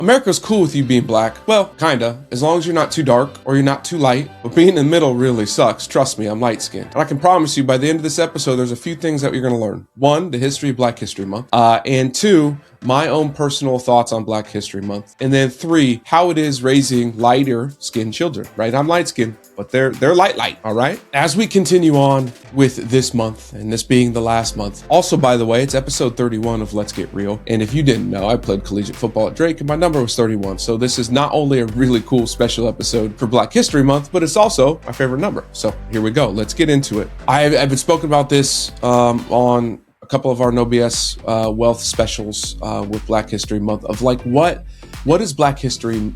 America's cool with you being black. Well, kinda, as long as you're not too dark or you're not too light. But being in the middle really sucks. Trust me, I'm light skinned. And I can promise you by the end of this episode, there's a few things that you're gonna learn. One, the history of Black History Month. And two, my own personal thoughts on Black History Month. And then three, how it is raising lighter skinned children, right? I'm light skinned, but they're light, all right? As we continue on with this month, and this being the last month. Also, by the way, it's episode 31 of Let's Get Real. And if you didn't know, I played collegiate football at Drake and my number was 31. So this is not only a really cool special episode for Black History Month, but it's also my favorite number. So here we go. Let's get into it. I've been spoken about this on a couple of our No BS wealth specials with Black History Month of like, what does Black History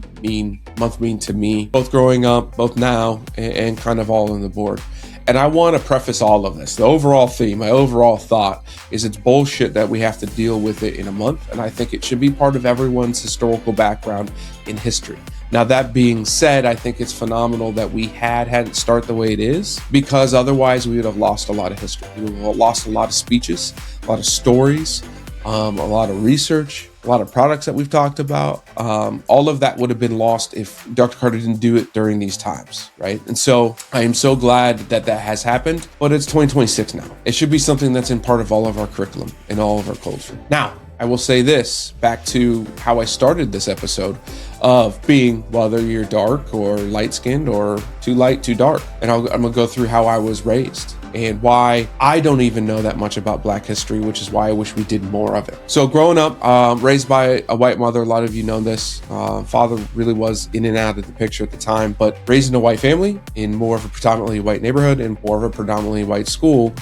Month mean to me, both growing up, both now, and kind of all on the board. And I want to preface all of this. The overall theme, my overall thought is it's bullshit that we have to deal with it in a month. And I think it should be part of everyone's historical background in history. Now, that being said, I think it's phenomenal that we hadn't started the way it is, because otherwise we would have lost a lot of history. We would have lost a lot of speeches, a lot of stories, a lot of research, a lot of products that we've talked about. All of that would have been lost if Dr. Carter didn't do it during these times, right? And so I am so glad that that has happened, but it's 2026 now. It should be something that's in part of all of our curriculum and all of our culture. Now, I will say this, back to how I started this episode of being, whether you're dark or light-skinned or too light, too dark. And I'm gonna go through how I was raised and why I don't even know that much about Black history, which is why I wish we did more of it. So growing up, raised by a white mother, a lot of you know this, father really was in and out of the picture at the time, but raised in a white family in more of a predominantly white neighborhood and more of a predominantly white school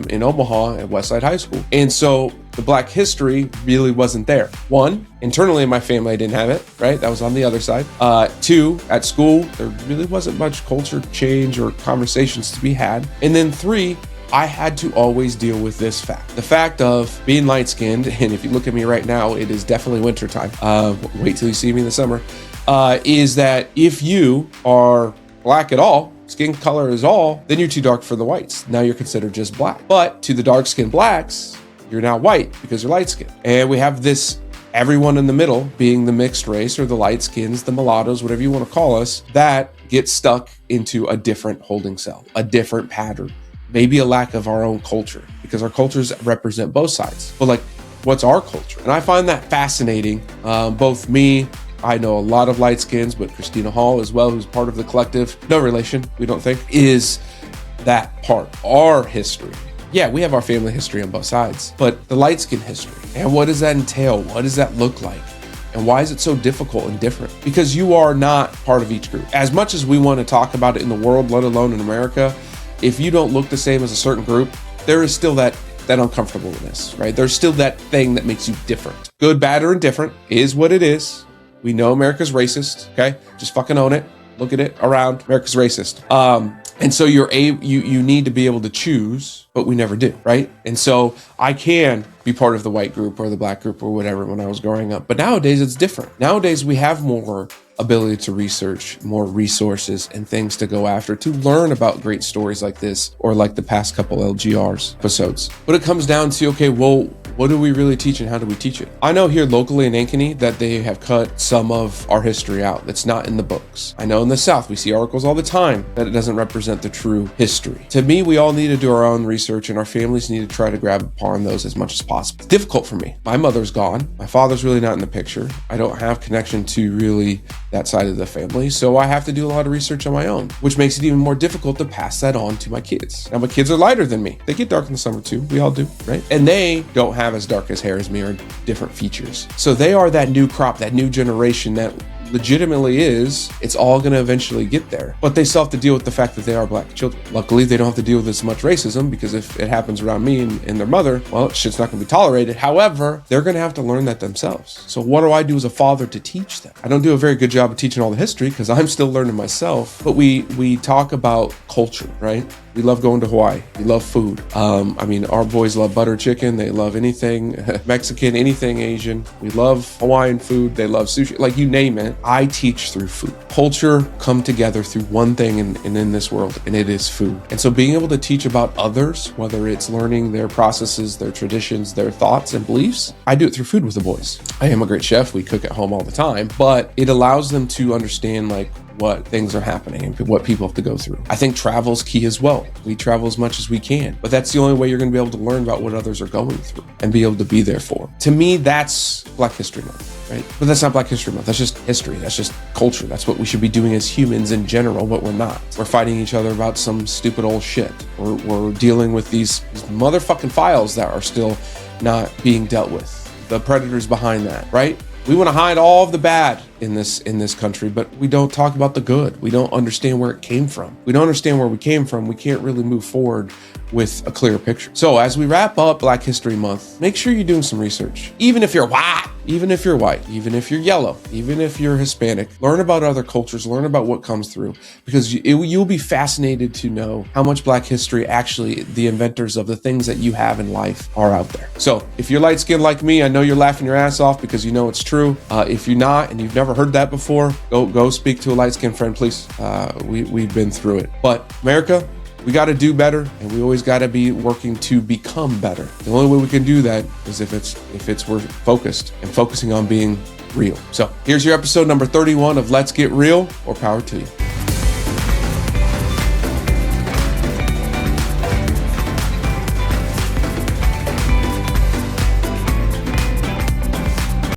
in Omaha at Westside High School. And so the Black history really wasn't there. One, internally in my family, I didn't have it, right? That was on the other side. Two, at school, there really wasn't much culture change or conversations to be had. And then three, I had to always deal with this fact. The fact of being light-skinned, and if you look at me right now, it is definitely wintertime. Wait till you see me in the summer. Is that if you are black at all, skin color is all, then you're too dark for the whites. Now you're considered just black. But to the dark-skinned blacks, you're now white because you're light-skinned. And we have this everyone in the middle being the mixed race or the light skins, the mulattoes, whatever you want to call us, that get stuck into a different holding cell, a different pattern, maybe a lack of our own culture, because our cultures represent both sides. But like, what's our culture? And I find that fascinating. Both me, I know a lot of light skins, but Christina Hall as well, who's part of the collective, no relation, we don't think, is that part, our history. Yeah, we have our family history on both sides, but the light skin history, and what does that entail? What does that look like? And why is it so difficult and different? Because you are not part of each group. As much as we want to talk about it in the world, let alone in America, if you don't look the same as a certain group, there is still that uncomfortableness, right? There's still that thing that makes you different. Good, bad, or indifferent is what it is. We know America's racist, okay? Just fucking own it. Look at it around. America's racist. And so you need to be able to choose, but we never do, right? And so I can be part of the white group or the black group or whatever when I was growing up. But nowadays it's different. Nowadays we have more ability to research, more resources and things to go after to learn about great stories like this or like the past couple LGRs episodes. But it comes down to, okay, well, what do we really teach and how do we teach it? I know here locally in Ankeny that they have cut some of our history out that's not in the books. I know in the South we see articles all the time that it doesn't represent the true history. To me, we all need to do our own research and our families need to try to grab upon those as much as possible. It's difficult for me. My mother's gone. My father's really not in the picture. I don't have connection to really that side of the family. So I have to do a lot of research on my own, which makes it even more difficult to pass that on to my kids. Now my kids are lighter than me. They get dark in the summer too. We all do, right? And they don't have as dark as hair as me or different features. So they are that new crop, that new generation that legitimately it's all going to eventually get there. But they still have to deal with the fact that they are black children. Luckily, they don't have to deal with as much racism because if it happens around me and their mother, well, shit's not going to be tolerated. However, they're going to have to learn that themselves. So what do I do as a father to teach them? I don't do a very good job of teaching all the history because I'm still learning myself. But we talk about culture, right? We love going to Hawaii. We love food. I mean, our boys love butter chicken. They love anything Mexican, anything Asian. We love Hawaiian food. They love sushi. Like, you name it. I teach through food. Culture come together through one thing in this world, and it is food. And so being able to teach about others, whether it's learning their processes, their traditions, their thoughts and beliefs, I do it through food with the boys. I am a great chef. We cook at home all the time, but it allows them to understand like what things are happening and what people have to go through. I think travel's key as well. We travel as much as we can, but that's the only way you're going to be able to learn about what others are going through and be able to be there for them. To me, that's Black History Month, right? But that's not Black History Month. That's just history. That's just culture. That's what we should be doing as humans in general, but we're not. We're fighting each other about some stupid old shit. We're dealing with these motherfucking files that are still not being dealt with. The predators behind that, right? We want to hide all of the bad in this country, but we don't talk about the good. We don't understand where it came from. We don't understand where we came from. We can't really move forward with a clear picture. So as we wrap up Black History Month, make sure you're doing some research. Even if you're white, even if you're yellow, even if you're Hispanic, learn about other cultures, learn about what comes through, because you'll be fascinated to know how much Black history actually, the inventors of the things that you have in life are out there. So if you're light skinned like me, I know you're laughing your ass off because you know it's true. If you're not and you've never heard that before, go speak to a light skinned friend, please. We've been through it. But America, we got to do better, and we always got to be working to become better. The only way we can do that is if we're focused and focusing on being real. So here's your episode number 31 of Let's Get Real, or power to you.